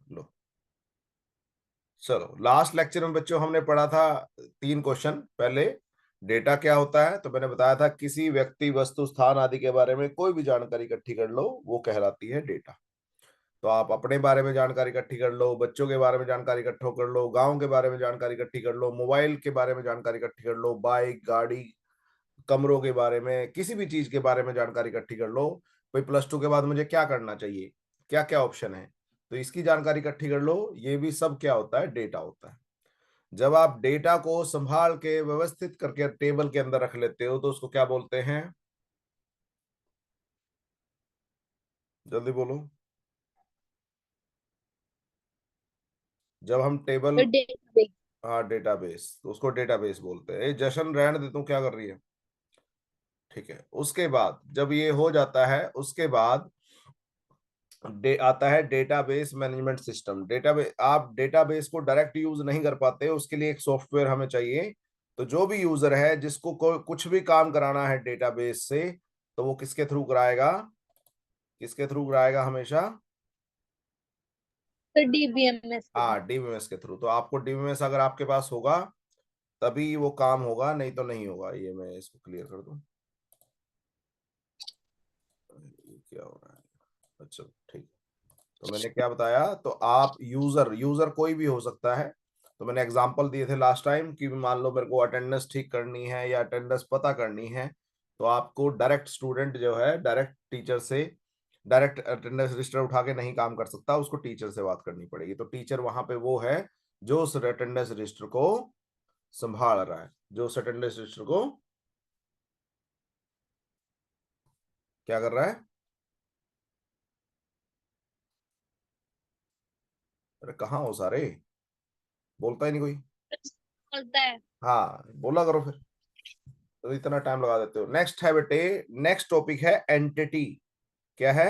लो, चलो last lecture में बच्चों हमने पढ़ा था 3 क्वेश्चन। पहले डेटा क्या होता है, तो मैंने बताया था किसी व्यक्ति, वस्तु, स्थान आदि के बारे में कोई भी जानकारी इकट्ठी कर लो, वो कहलाती है डेटा। तो आप अपने बारे में जानकारी इकट्ठी कर लो, बच्चों के बारे में जानकारी इकट्ठा कर लो, गांव के बारे में जानकारी इकट्ठी कर लो, मोबाइल के बारे में जानकारी इकट्ठी कर लो, बाइक, गाड़ी, कमरों के बारे में, किसी भी चीज के बारे में जानकारी इकट्ठी कर लो। भाई +2 के बाद मुझे क्या करना चाहिए, क्या क्या ऑप्शन है, तो इसकी जानकारी इकट्ठी कर लो। ये भी सब क्या होता है, डेटा होता है। जब आप डेटा को संभाल के व्यवस्थित करके टेबल के अंदर रख लेते हो तो उसको क्या बोलते हैं, जल्दी बोलो। जब हम टेबल, डेटाबेस। हाँ डेटाबेस, तो उसको डेटाबेस बोलते हैं। जशन रहने दे, तू क्या कर रही है, ठीक है। उसके बाद जब ये हो जाता है, उसके बाद आता है डेटाबेस मैनेजमेंट सिस्टम। डेटाबेस, आप डेटाबेस को डायरेक्ट यूज नहीं कर पाते, उसके लिए एक सॉफ्टवेयर हमें चाहिए। तो जो भी यूजर है जिसको कुछ भी काम कराना है डेटाबेस से, तो वो किसके थ्रू कराएगा, किसके थ्रू कराएगा हमेशा, तो डीबीएमएस के हाँ थ्रू। डीबीएमएस के थ्रू। तो आपको डीबीएमएस अगर आपके पास होगा तभी वो काम होगा, नहीं तो नहीं होगा। ये मैं इसको क्लियर कर दूं, ये क्या हो रहा है, अच्छा ठीक। तो मैंने क्या बताया, तो आप यूजर, यूजर कोई भी हो सकता है। तो मैंने एग्जांपल दिए थे लास्ट टाइम कि मान लो मेरे को अटेंडेंस ठीक करनी है या अटेंडेंस पता करनी है, तो आपको डायरेक्ट स्टूडेंट जो है डायरेक्ट टीचर से, डायरेक्ट अटेंडेंस रजिस्टर उठा के नहीं काम कर सकता, उसको टीचर से बात करनी पड़ेगी। तो टीचर वहां पे वो है जो उस अटेंडेंस रजिस्टर को संभाल रहा है, जो उस अटेंडेंस रजिस्टर को क्या कर रहा है। अरे कहाँ हो सारे, बोलता ही नहीं कोई। बोलता है। हाँ बोला करो फिर, तो इतना टाइम लगा देते हो। नेक्स्ट है बेटे, नेक्स्ट टॉपिक है एंटिटी। क्या है,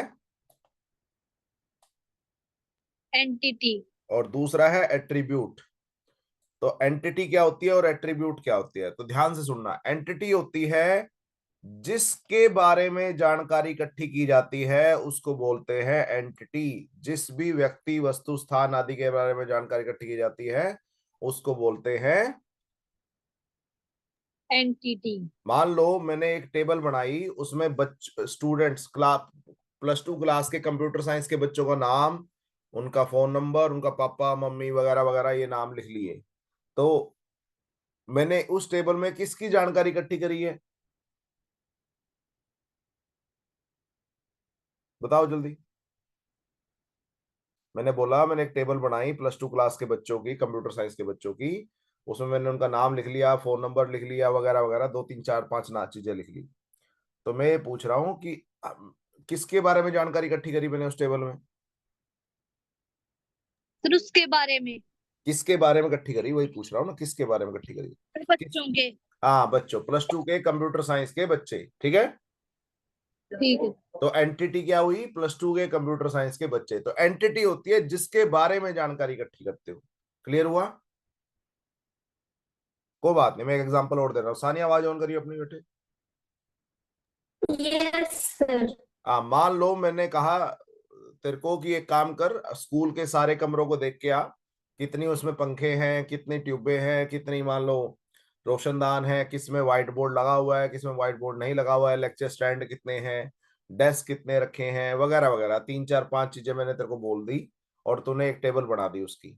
एंटिटी। और दूसरा है एट्रीब्यूट। तो एंटिटी क्या होती है और एट्रीब्यूट क्या होती है, तो ध्यान से सुनना। एंटिटी होती है जिसके बारे में जानकारी इकट्ठी की जाती है, उसको बोलते हैं एंटिटी। जिस भी व्यक्ति, वस्तु, स्थान आदि के बारे में जानकारी इकट्ठी की जाती है, उसको बोलते हैं। एंटिटी। मान लो मैंने एक टेबल बनाई, उसमें स्टूडेंट्स, क्लास +2 क्लास के कंप्यूटर साइंस के बच्चों का नाम, उनका फोन नंबर, उनका पापा मम्मी वगैरह वगैरह ये नाम लिख लिए। तो मैंने उस टेबल में किसकी जानकारी इकट्ठी करी है, बताओ जल्दी। मैंने बोला मैंने एक टेबल बनाई +2 क्लास के बच्चों की, कंप्यूटर साइंस के बच्चों की। उसमें मैंने उनका नाम लिख लिया, फोन नंबर लिख लिया, वगैरह वगैरह, 2 3 4 5 ना चीजें लिख ली। तो मैं ये पूछ रहा हूँ कि किसके बारे में जानकारी इकट्ठी करी मैंने उस टेबल में, फिर उसके बारे में। किसके बारे में इकट्ठी करी, वही पूछ रहा हूँ ना, किसके बारे में इकट्ठी करी। फिर किस, बच्चों के। हाँ बच्चों, +2 के कंप्यूटर साइंस के बच्चे, ठीक है। ठीक है। तो एंटिटी क्या हुई, +2 के कंप्यूटर साइंस के बच्चे। तो एंटिटी होती है जिसके बारे में जानकारी इकट्ठी करते हो। क्लियर हुआ, कोई बात नहीं, मैं एक एग्जांपल और दे रहा हूँ। सानिया आवाज ऑन करिए अपनी बेटे। Yes sir. मान लो मैंने कहा तेरे को कि एक काम कर, स्कूल के सारे कमरों को देख के आ, कितनी उसमें पंखे हैं, कितनी ट्यूबें हैं, कितनी मान लो रोशनदान है, किस में व्हाइट बोर्ड लगा हुआ है, किस में व्हाइट बोर्ड नहीं लगा हुआ है, लेक्चर स्टैंड कितने हैं, डेस्क कितने रखे हैं, वगैरह वगैरह, 3 4 5 चीजें मैंने तेरे को बोल दी। और तूने एक टेबल बना दी उसकी।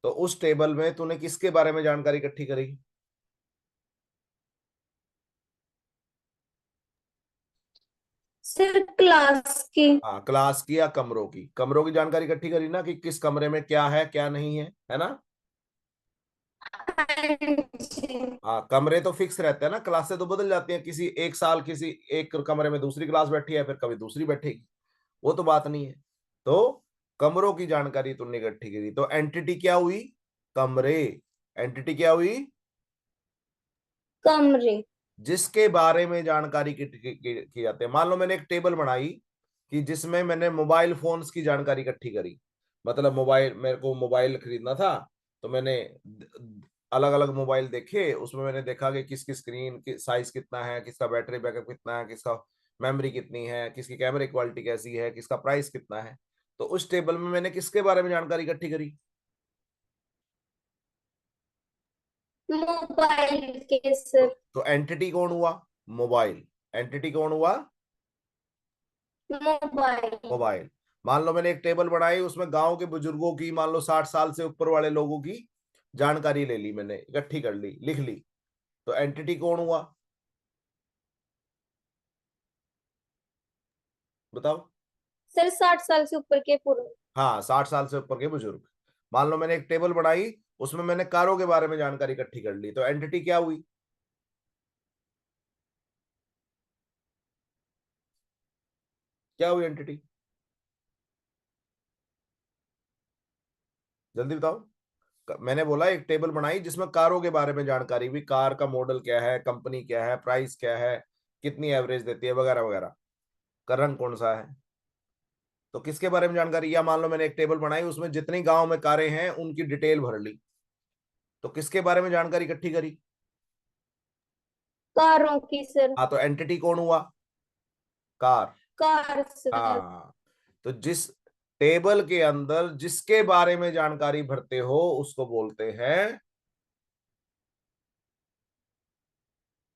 तो उस टेबल में तूने किसके बारे में जानकारी इकट्ठी करी, सर क्लास की। हाँ क्लास की या कमरों की, कमरों की जानकारी इकट्ठी करी ना, कि किस कमरे में क्या है क्या नहीं है ना। हाँ जी। हाँ कमरे तो फिक्स रहते हैं ना, क्लासें तो बदल जाती हैं, किसी एक साल किसी एक कमरे में दूसरी क्लास बैठी है, फिर कभी दूसरी बैठेगी, वो तो बात नहीं है। तो कमरों की जानकारी तुमने इकट्ठी करी, तो एंटिटी क्या हुई, कमरे। एंटिटी क्या हुई, कमरे। जिसके बारे में जानकारी की जाती है। मान लो मैंने एक टेबल बनाई कि जिसमें मैंने मोबाइल फोन्स की जानकारी इकट्ठी करी। मतलब मोबाइल, मेरे को मोबाइल खरीदना था, तो मैंने अलग अलग मोबाइल देखे, उसमें मैंने देखा कि किसकी स्क्रीन की साइज कितना है, किसका बैटरी बैकअप कितना है, किसका मेमोरी कितनी है, किसकी कैमरे क्वालिटी कैसी है, किसका प्राइस कितना है। तो उस टेबल में मैंने किसके बारे में जानकारी इकट्ठी करी? मोबाइल के सर। तो एंटिटी कौन हुआ? मोबाइल। एंटिटी कौन हुआ? मोबाइल। मोबाइल। मान लो मैंने एक टेबल बनाई, उसमें गांव के बुजुर्गों की, मान लो 60 साल से ऊपर वाले लोगों की जानकारी ले ली, मैंने इकट्ठी कर ली, लिख ली। तो एंटिटी कौन हुआ? बताओ। सर 60 साल से ऊपर के पूरे। हाँ, 60 साल से ऊपर के बुजुर्ग। मान लो मैंने एक टेबल बनाई, उसमें मैंने कारों के बारे में जानकारी इकट्ठी कर ली, तो एंटिटी क्या हुई? क्या हुई एंटिटी? जल्दी बताओ। मैंने बोला एक टेबल बनाई जिसमें कारों के बारे में जानकारी हुई, कार का मॉडल क्या है, कंपनी क्या है, प्राइस क्या है, कितनी एवरेज देती है, वगैरह वगैरह, का रंग कौन सा है। तो किसके बारे में जानकारी? या मान लो मैंने एक टेबल बनाई, उसमें जितनी गांव में कारें हैं उनकी डिटेल भर ली, तो किसके बारे में जानकारी इकट्ठी करी? कारों की सर। हाँ, तो एंटिटी कौन हुआ? कार। Car sir. हाँ। तो जिस टेबल के अंदर जिसके बारे में जानकारी भरते हो उसको बोलते हैं,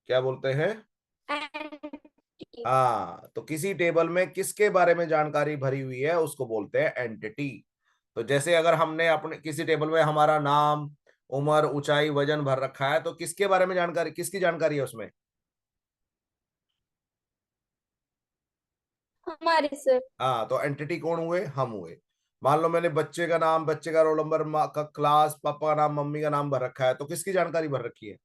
क्या बोलते हैं? एंटिटी। हाँ, तो किसी टेबल में किसके बारे में जानकारी भरी हुई है उसको बोलते हैं एंटिटी। तो जैसे अगर हमने अपने किसी टेबल में हमारा नाम, उम्र, ऊंचाई, वजन भर रखा है, तो किसके बारे में जानकारी, किसकी जानकारी है उसमें? हमारी सर। हाँ, तो एंटिटी कौन हुए? हम हुए। मान लो मैंने बच्चे का नाम, बच्चे का रोल नंबर, माँ का क्लास, पापा का नाम, मम्मी का नाम भर रखा है, तो किसकी जानकारी भर रखी है?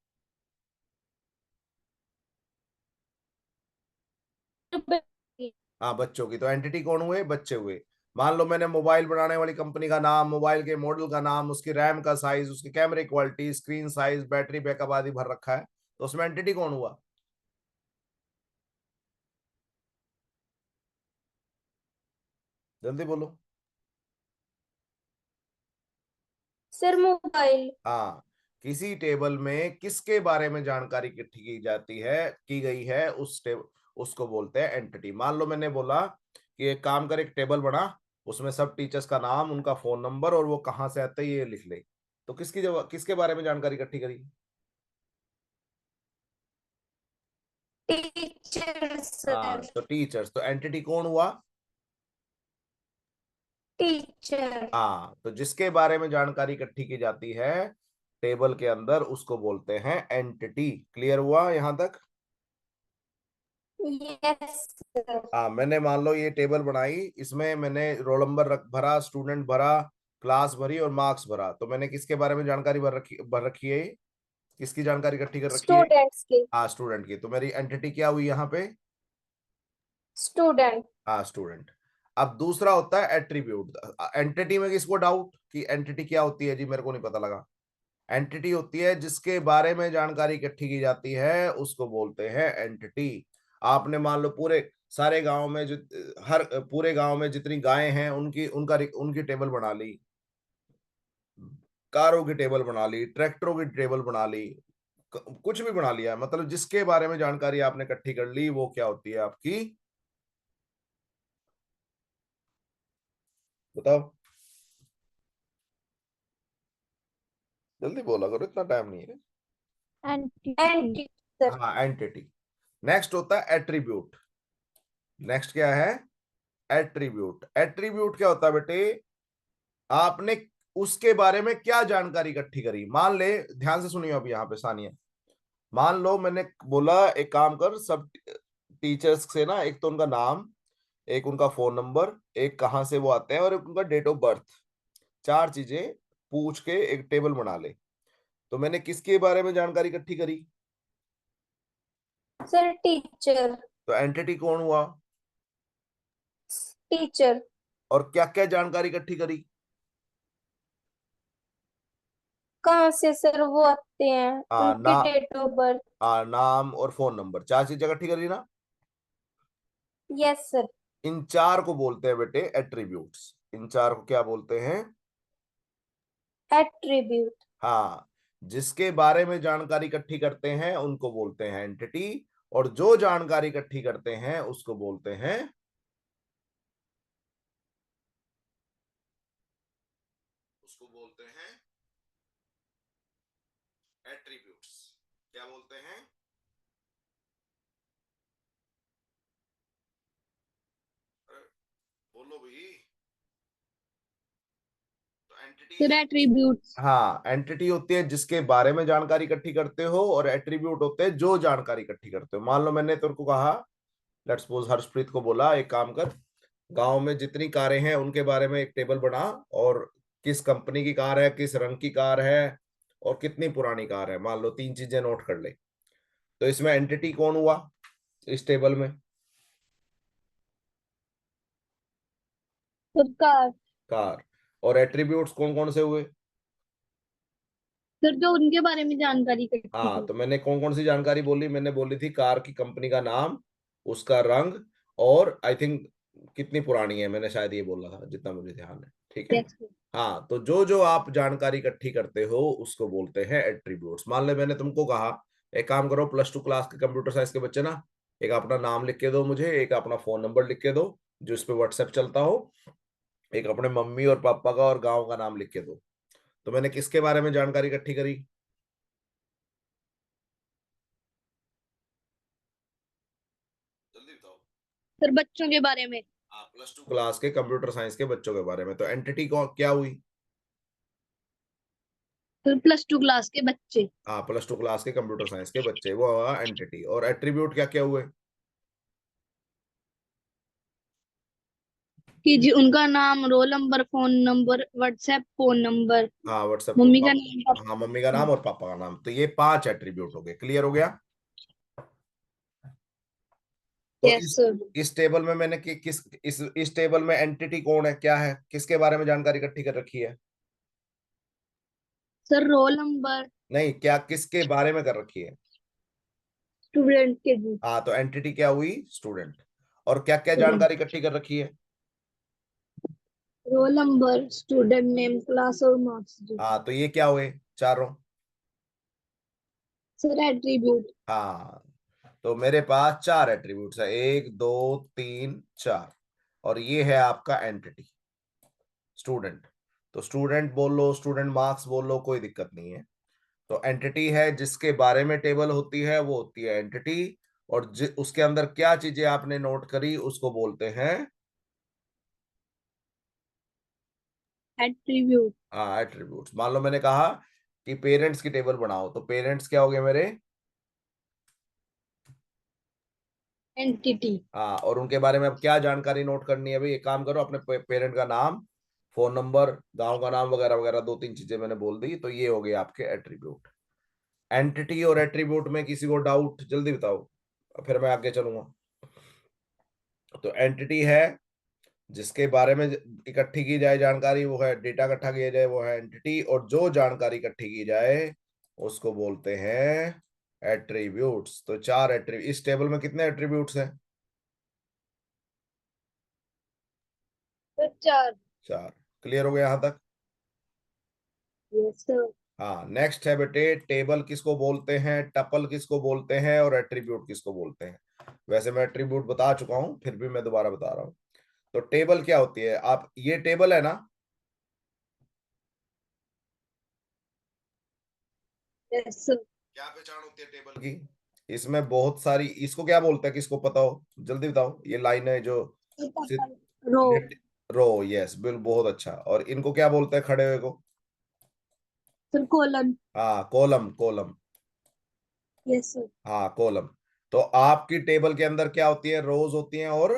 हाँ, बच्चों की। तो एंटिटी कौन हुए? बच्चे हुए। मान लो मैंने मोबाइल बनाने वाली कंपनी का नाम, मोबाइल के मॉडल का नाम, उसकी रैम का साइज, उसकी कैमरे quality, screen size, battery backup आदि भर रखा है, तो उसमें एंटिटी कौन हुआ? जल्दी बोलो। Sir mobile. हाँ। किसी टेबल में किसके बारे में जानकारी इकट्ठी की जाती है, की गई है, उस टेबल, उसको बोलते हैं एंटिटी। मान लो मैंने बोला कि एक काम कर, एक टेबल बना, उसमें सब टीचर्स का नाम, उनका फोन नंबर और वो कहाँ से आते हैं ये लिख ले। तो किसके बारे में जानकारी इकट्ठी करी? टीचर हाँ, सर। तो टीचर्स। तो एंटिटी कौन हुआ? टीचर। हाँ, तो जिसके बारे में जानकारी इकट्ठी की जाती है टेबल के अंदर उसको बोलते हैं एंटिटी। क्लियर हुआ यहां तक? Yes sir. हाँ, मैंने मान लो ये टेबल बनाई, इसमें मैंने रोल नंबर भरा, स्टूडेंट भरा, क्लास भरी और मार्क्स भरा, तो मैंने किसके बारे में जानकारी भर रखी है? किसकी जानकारी इकट्ठी कर रखी है? स्टूडेंट्स की। हाँ, स्टूडेंट की। तो मेरी एंटिटी क्या हुई यहाँ पे? स्टूडेंट। हाँ, स्टूडेंट। अब दूसरा होता है एट्रीब्यूट। एंटिटी में किसको डाउट कि एंटिटी क्या होती है? जी मेरे को नहीं पता लगा। एंटिटी होती है जिसके बारे में जानकारी इकट्ठी की जाती है उसको बोलते हैं एंटिटी। आपने मान लो पूरे सारे गांव में जो, हर पूरे गांव में जितनी गायें हैं उनकी टेबल बना ली, कारों की टेबल बना ली, ट्रैक्टरों की टेबल बना ली, कुछ भी बना लिया, मतलब जिसके बारे में जानकारी आपने इकट्ठी कर ली वो क्या होती है आपकी? बताओ। जल्दी बोला करो, इतना टाइम नहीं है। Entity sir. हाँ, एंटिटी। नेक्स्ट होता है एट्रीब्यूट। नेक्स्ट क्या है? एट्रीब्यूट। एट्रीब्यूट क्या होता है बेटे? आपने उसके बारे में क्या जानकारी इकट्ठी करी। मान ले, ध्यान से सुनिए अब यहाँ पे सानिया। मान लो मैंने बोला एक काम कर, सब टीचर्स से ना, एक तो उनका नाम, एक उनका फोन नंबर, एक कहाँ से वो आते हैं और एक उनका डेट ऑफ बर्थ, चार चीजें पूछ के एक टेबल बना ले। तो मैंने किसके बारे में जानकारी इकट्ठी करी? Sir teacher. तो एंटिटी कौन हुआ? टीचर। और क्या क्या जानकारी इकट्ठी करी? कहाँ से सर वो आते हैं, आ, उनके ना डेट ऑफ बर्थ। नाम और फोन नंबर, चार चीजें इकट्ठी करी ना। Yes sir. इन चार को बोलते हैं बेटे एट्रीब्यूट्स। इन चार को क्या बोलते हैं? एट्रीब्यूट। हाँ, जिसके बारे में जानकारी इकट्ठी करते हैं उनको बोलते हैं एंटिटी, और जो जानकारी इकट्ठी करते हैं उसको बोलते हैं उसको बोलते हैं एट्रीब्यूट्स। क्या बोलते हैं? अरे, बोलो भाई। तो एंटिटी सर है। एट्रीब्यूट्स। हाँ, एंटिटी होती है जिसके बारे में जानकारी इकट्ठी करते हो, और एट्रीब्यूट होते हैं जो जानकारी इकट्ठी करते हो। मान लो मैंने तेरे को कहा, लेट्स सपोज हर्षप्रीत को बोला एक काम कर, गांव में जितनी कारें हैं उनके बारे में एक टेबल बना, और किस कंपनी की कार है, किस रंग की कार है, और कितनी पुरानी कार है, मान लो तीन चीजें नोट कर ले। तो इसमें एंटिटी कौन हुआ इस टेबल में? Sir car. कार। और एट्रीब्यूट्स कौन कौन से हुए? सर जो उनके बारे में जानकारी इकट्ठी हाँ, की। तो मैंने कौन कौन सी जानकारी बोली? मैंने बोली थी कार की कंपनी का नाम, उसका रंग, और आई थिंक कितनी पुरानी है, मैंने शायद ये बोला था जितना मुझे ध्यान है। ठीक है। Yes sir. हाँ, तो जो जो आप जानकारी इकट्ठी करते हो उसको बोलते हैं एट्रीब्यूट्स। मान ले मैंने तुमको कहा एक काम करो, +2 क्लास के कंप्यूटर साइंस के बच्चे ना, एक अपना नाम लिख के दो मुझे, एक अपना फोन नंबर लिख के दो जो इस पे व्हाट्सएप चलता हो, एक अपने मम्मी और पापा का और गांव का नाम लिख के दो। तो मैंने किसके बारे में जानकारी इकट्ठी करी? जल्दी बताओ। सर बच्चों के बारे में। हाँ, +2 क्लास के कंप्यूटर साइंस के बच्चों के बारे में। तो एंटिटी को क्या हुई? सर +2 क्लास के बच्चे। हाँ, +2 क्लास के कंप्यूटर साइंस के बच्चे, वो हुआ एंटिटी। और एट्रीब्यूट क्या क्या हुए? कि जी उनका नाम, roll number, phone number, WhatsApp phone number, हाँ, व्हाट्सएप मम्मी का नाम, पापा, पापा हाँ मम्मी का का नाम नाम। और पापा का नाम। तो ये 5 एट्रीब्यूट हो गए। क्लियर हो गया? तो यस सर। इस टेबल में मैंने किस इस टेबल में एंटिटी कौन है, क्या है, किसके बारे में जानकारी इकट्ठी कर रखी है? Sir roll number. नहीं, क्या किसके बारे में कर रखी है? स्टूडेंट के जी। हाँ, तो एंटिटी क्या हुई? स्टूडेंट। और क्या क्या स्टूडेंट। जानकारी इकट्ठी कर रखी है? Roll number, student name, class और मार्क्स जी। हाँ, तो ये क्या हुए? चारों। Sir attribute. हाँ, तो मेरे पास 4 एट्रीब्यूट्स है, 1 2 3 4। और ये है आपका एंटिटी स्टूडेंट। तो स्टूडेंट बोल लो, स्टूडेंट मार्क्स बोल लो, कोई दिक्कत नहीं है। तो एंटिटी है जिसके बारे में टेबल होती है, वो होती है एंटिटी। और उसके अंदर क्या चीजें आपने नोट करी उसको बोलते हैं एट्रीब्यूट। हाँ एट्रीब्यूट्स। मान लो मैंने कहा कि पेरेंट्स की टेबल बनाओ, तो पेरेंट्स क्या हो गए मेरे? एंटिटी। हाँ, और उनके बारे में अब क्या जानकारी नोट करनी है भाई? एक काम करो, अपने पेरेंट का नाम, फोन नंबर, गांव का नाम वगैरह वगैरह, 2 3 चीजें मैंने बोल दी। तो ये हो गए आपके एट्रीब्यूट। एंटिटी और एट्रीब्यूट में किसी को डाउट? जल्दी बताओ, फिर मैं आगे चलूंगा। तो एंटिटी है जिसके बारे में इकट्ठी की जाए जानकारी, वो है डेटा इकट्ठा किया जाए, वो है एंटिटी। और जो जानकारी इकट्ठी की जाए उसको बोलते हैं एट्रीब्यूट्स। तो 4 एट्रीब्यूट। इस टेबल में कितने एट्रीब्यूट्स हैं? सर 4। 4। क्लियर हो गया यहां तक? Yes sir. हाँ, नेक्स्ट है बेटे, टेबल किसको बोलते हैं, टपल किसको बोलते हैं, और एट्रीब्यूट किसको बोलते हैं? वैसे मैं एट्रीब्यूट बता चुका हूं, फिर भी मैं दोबारा बता रहा हूं। तो टेबल क्या होती है? आप ये टेबल है ना, यस सर। क्या पहचान होती है टेबल की? इसमें बहुत सारी, इसको क्या बोलते हैं, किसको पता हो? जल्दी बताओ। ये लाइन है जो रो। रो, यस बिल, बहुत अच्छा। और इनको क्या बोलते हैं खड़े हुए को? Sir colon. हाँ, कॉलम, कॉलम। Yes sir. हाँ, कॉलम। तो आपकी टेबल के अंदर क्या होती है? रोज होती हैं, और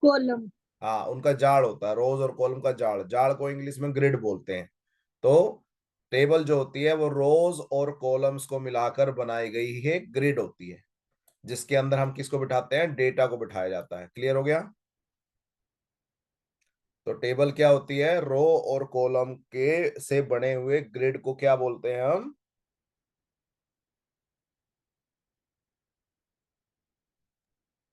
कॉलम। हाँ उनका जाड़ होता है, रोज और कॉलम का जाड़। जाड़ को इंग्लिश में ग्रिड बोलते हैं। तो टेबल जो होती है वो रोज और कॉलम्स को मिलाकर बनाई गई है ग्रिड होती है, जिसके अंदर हम किसको बिठाते हैं? डेटा को बिठाया जाता है। क्लियर हो गया? तो टेबल क्या होती है? रो और कॉलम के से बने हुए ग्रिड को क्या बोलते हैं हम?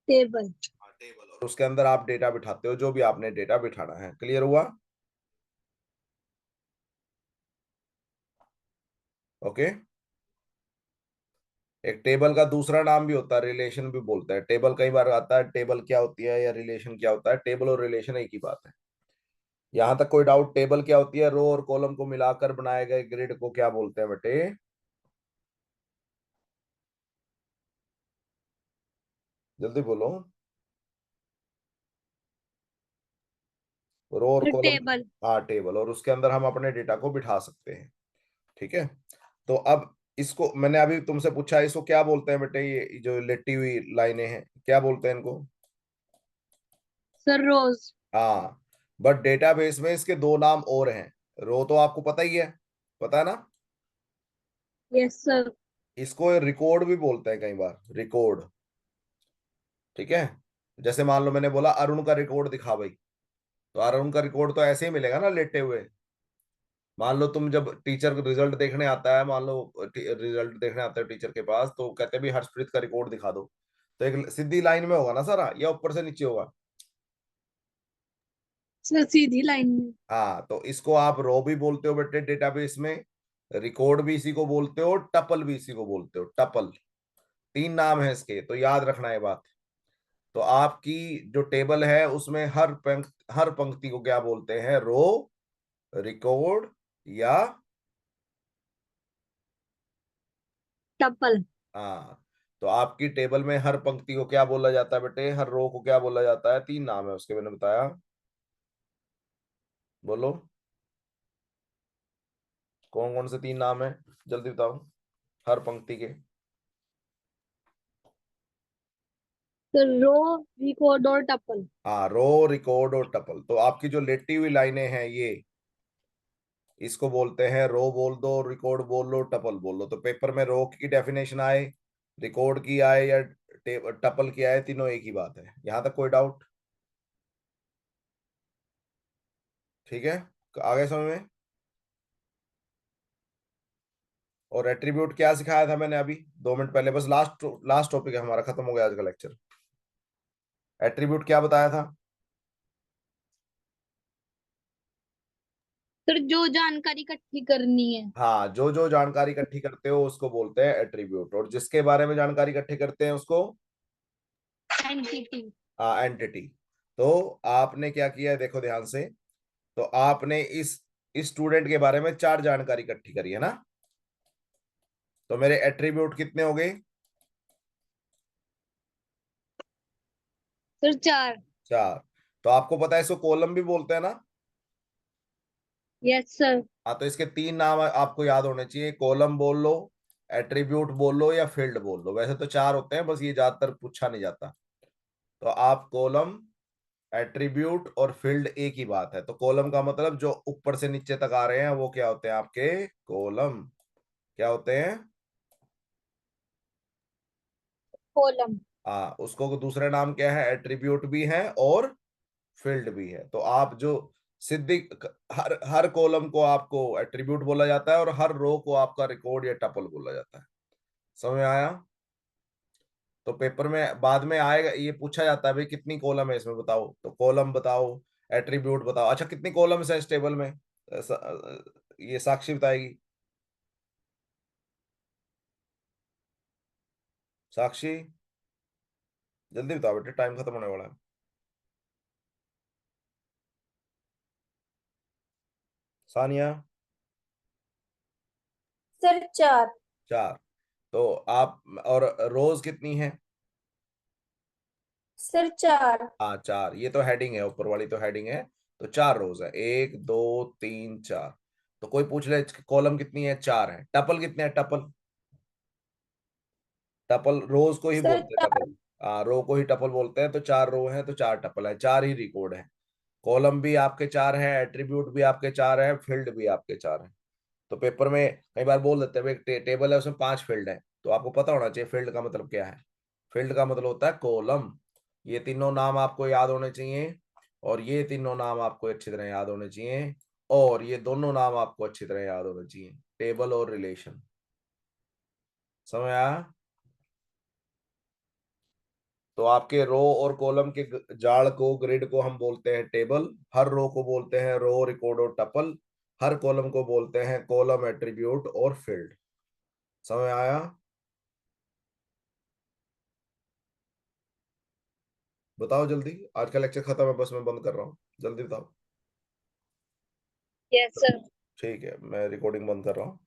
टेबल। टेबल। और उसके अंदर आप डेटा बिठाते हो, जो भी आपने डेटा बिठाना है। क्लियर हुआ? ओके। एक टेबल का दूसरा नाम भी होता है, रिलेशन भी बोलते हैं। टेबल कई बार आता है टेबल क्या होती है या रिलेशन क्या होता है, टेबल और रिलेशन एक ही बात है। यहां तक कोई डाउट? टेबल क्या होती है? रो और कॉलम को मिलाकर बनाए गए ग्रिड को क्या बोलते हैं बेटे? जल्दी बोलो। रो और सर कॉलम। टेबल। हाँ, टेबल, और उसके अंदर हम अपने डेटा को बिठा सकते हैं। ठीक है। तो अब इसको मैंने अभी तुमसे पूछा, इसको क्या बोलते हैं बेटे? ये जो लेटी हुई लाइनें हैं, क्या बोलते हैं इनको? सर रोज। हाँ, बट डेटाबेस में इसके दो नाम और हैं। रो तो आपको पता ही है, पता है ना? Yes sir. इसको रिकॉर्ड भी बोलते हैं कई बार, रिकॉर्ड। ठीक है। जैसे मान लो मैंने बोला अरुण का रिकॉर्ड दिखा भाई, तो अरुण का रिकॉर्ड तो ऐसे ही मिलेगा ना, लेटे हुए। मान लो तुम जब टीचर को रिजल्ट देखने आता है, मान लो रिजल्ट देखने आता है टीचर के पास, तो कहते हैं भी हर्षप्रीत का रिकॉर्ड दिखा दो। तो एक सीधी लाइन में होगा ना सारा, या ऊपर से नीचे होगा? सर सीधी लाइन में। हाँ, तो इसको आप रो भी बोलते हो बेटे डेटाबेस में, रिकॉर्ड भी इसी को बोलते हो, टपल भी इसी को बोलते हो, टपल। तीन नाम है इसके, तो याद रखना है बात। तो आपकी जो टेबल है उसमें हर पंक्ति को क्या बोलते हैं? रो, रिकॉर्ड, या टपल। हाँ। तो आपकी टेबल में हर पंक्ति को क्या बोला जाता है बेटे? हर रो को क्या बोला जाता है? तीन नाम है उसके, मैंने बताया। बोलो, कौन कौन से तीन नाम है? जल्दी बताओ, हर पंक्ति के। सर रो, रिकॉर्ड और टपल। हाँ, रो, रिकॉर्ड और टपल। तो आपकी जो लेटी हुई लाइनें हैं ये, इसको बोलते हैं रो बोल दो, रिकॉर्ड बोल लो, टपल बोल लो। तो पेपर में रो की डेफिनेशन आए, रिकॉर्ड की आए, या टपल की आए, तीनों एक ही बात है। यहां तक कोई डाउट? ठीक है, आगे समझ में। और एट्रीब्यूट क्या सिखाया था मैंने अभी 2 मिनट पहले? बस लास्ट लास्ट टॉपिक है हमारा, खत्म हो गया आज का लेक्चर। एट्रीब्यूट क्या बताया था? सर जो जानकारी इकट्ठी करनी है। हाँ, जो जो जानकारी इकट्ठी करते हो उसको बोलते हैं एट्रीब्यूट, और जिसके बारे में जानकारी इकट्ठी करते हैं उसको? एंटिटी। हाँ, एंटिटी। तो आपने क्या किया है, देखो ध्यान से। तो आपने इस स्टूडेंट के बारे में चार जानकारी इकट्ठी करी है ना? तो मेरे एट्रीब्यूट कितने हो गए? सर चार। चार। तो आपको पता है इसको कॉलम भी बोलते हैं ना? Yes sir. हाँ, तो इसके तीन नाम आपको याद होने चाहिए, कॉलम बोल लो, एट्रीब्यूट बोल लो, या फील्ड बोल लो। वैसे तो चार होते हैं, बस ये ज्यादातर पूछा नहीं जाता। तो आप कॉलम, एट्रीब्यूट और फील्ड एक ही बात है। तो कॉलम का मतलब जो ऊपर से नीचे तक आ रहे हैं वो क्या होते हैं? आपके कॉलम। क्या होते हैं? कॉलम। हाँ, उसको दूसरा नाम क्या है? एट्रीब्यूट भी है और फील्ड भी है। तो आप जो सिद्धि, हर हर कॉलम को आपको एट्रीब्यूट बोला जाता है, और हर रो को आपका रिकॉर्ड या टपल बोला जाता है। समझ में आया? तो पेपर में बाद में आएगा, ये पूछा जाता है भाई कितनी कॉलम है इसमें, बताओ। तो कॉलम बताओ, एट्रीब्यूट बताओ। अच्छा, कितनी कॉलम्स है इस टेबल में? ये साक्षी बताएगी। साक्षी, जल्दी बताओ बेटे, टाइम खत्म होने वाला है। सानिया। सर चार। चार। तो आप, और रोज कितनी है? सर चार। हाँ, चार। ये तो हेडिंग है, ऊपर वाली तो हेडिंग है। तो चार रोज है, एक, दो, तीन, चार। तो कोई पूछ ले कॉलम कितनी है? चार है। टपल कितने हैं? टपल, टपल रोज को ही सर बोलते हैं, चार। टपल। हाँ, रो को ही टपल बोलते हैं। तो चार रो है तो चार टपल है, चार ही रिकॉर्ड है। कॉलम भी आपके चार है, एट्रीब्यूट भी आपके चार है, फील्ड भी आपके चार है। तो पेपर में कई बार बोल देते हैं भाई टेबल है उसमें 5 फील्ड है, तो आपको पता होना चाहिए फील्ड का मतलब क्या है। फील्ड का मतलब होता है कॉलम। ये तीनों नाम आपको याद होने चाहिए, और ये तीनों नाम आपको अच्छी तरह याद होने चाहिए, और ये दोनों नाम आपको अच्छी तरह याद होने चाहिए, टेबल और रिलेशन। समझ आया? तो आपके रो और कॉलम के जाल को, ग्रिड को हम बोलते हैं टेबल। हर रो को बोलते हैं रो, रिकॉर्ड और टपल। हर कॉलम को बोलते हैं कॉलम, एट्रीब्यूट और फील्ड। समझ आया? बताओ जल्दी, आज का लेक्चर खत्म है, बस मैं बंद कर रहा हूँ, जल्दी बताओ। Yes sir. ठीक है, मैं रिकॉर्डिंग बंद कर रहा हूँ।